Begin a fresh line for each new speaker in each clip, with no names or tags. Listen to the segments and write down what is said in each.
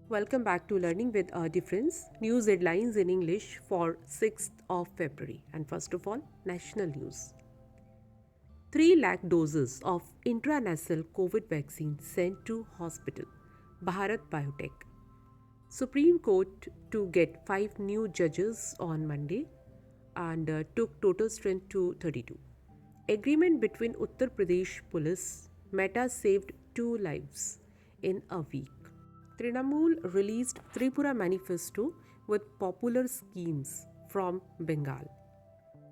Welcome back to Learning with a Difference. News headlines in English for 6th of February. And first of all, national news. 3 lakh doses of intranasal COVID vaccine sent to hospital. Bharat Biotech. Supreme Court to get 5 new judges on Monday and took total strength to 32. Agreement between Uttar Pradesh police, Meta saved 2 lives in a week. Trinamool released Tripura Manifesto with popular schemes from Bengal.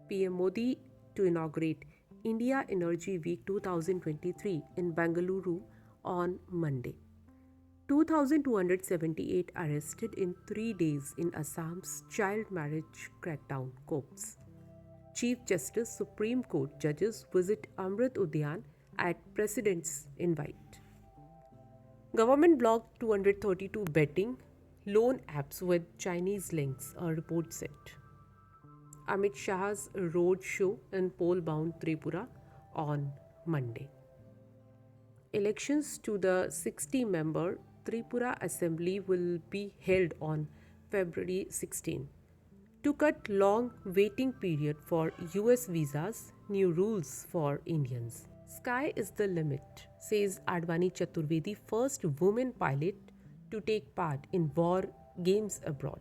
PM Modi to inaugurate India Energy Week 2023 in Bengaluru on Monday. 2,278 arrested in 3 days in Assam's child marriage crackdown copes. Chief Justice Supreme Court judges visit Amrit Udyan at President's invite. Government blocked 232 betting loan apps with Chinese links, a report said. Amit Shah's road show in poll-bound Tripura on Monday. Elections to the 60-member Tripura Assembly will be held on February 16. To cut long waiting period for US visas, new rules for Indians. Sky is the limit, says Advani Chaturvedi, first woman pilot to take part in war games abroad.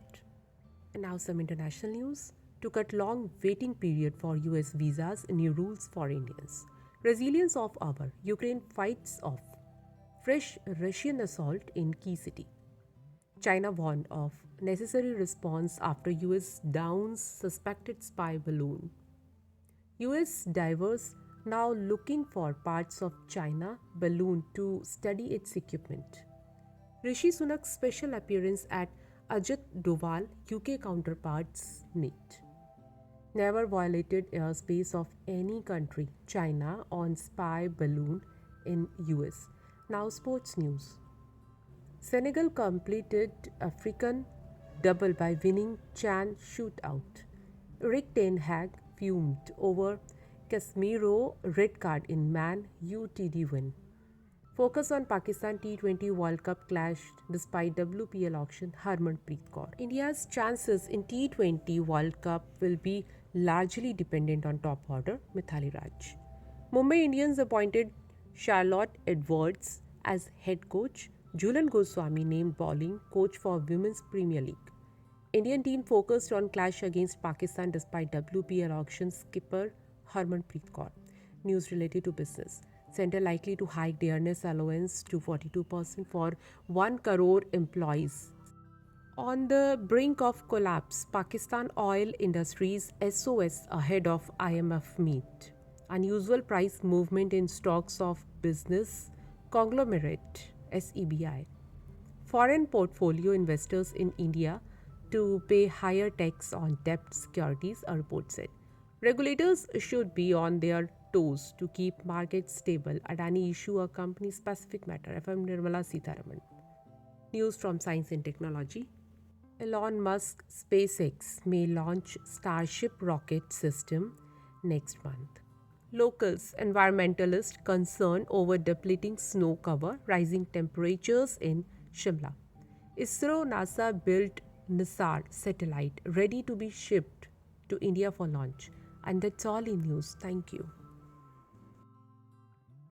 And now some international news. To cut long waiting period for US visas, new rules for Indians. Resilience of our Ukraine fights off fresh Russian assault in key city. China warned of necessary response after US downs suspected spy balloon. US divers now looking for parts of China balloon to study its equipment. Rishi Sunak's special appearance at Ajit Doval UK counterparts meet. Never violated airspace of any country, China on spy balloon in US. Now sports news. Senegal completed African double by winning Chan shootout. Erik ten Hag fumed over Casemiro red card in Man UTD win. Focus on Pakistan T20 World Cup clash despite WPL auction Harmanpreet Kaur. India's chances in T20 World Cup will be largely dependent on top order Mithali Raj. Mumbai Indians appointed Charlotte Edwards as head coach. Julan Goswami named bowling coach for Women's Premier League. Indian team focused on clash against Pakistan despite WPL auction skipper Harmanpreet Kaur. News related to business. Centre likely to hike dearness allowance to 42% for 1 crore employees. On the brink of collapse, Pakistan oil industries SOS ahead of IMF meet. Unusual price movement in stocks of business conglomerate SEBI. Foreign portfolio investors in India to pay higher tax on debt securities, a report said. Regulators should be on their toes to keep markets stable. Adani issue a company-specific matter. FM Nirmala Sitharaman. News from Science and Technology. Elon Musk SpaceX may launch Starship rocket system next month. Locals, environmentalists concerned over depleting snow cover, rising temperatures in Shimla. ISRO NASA built NISAR satellite ready to be shipped to India for launch. And that's all in news. Thank you.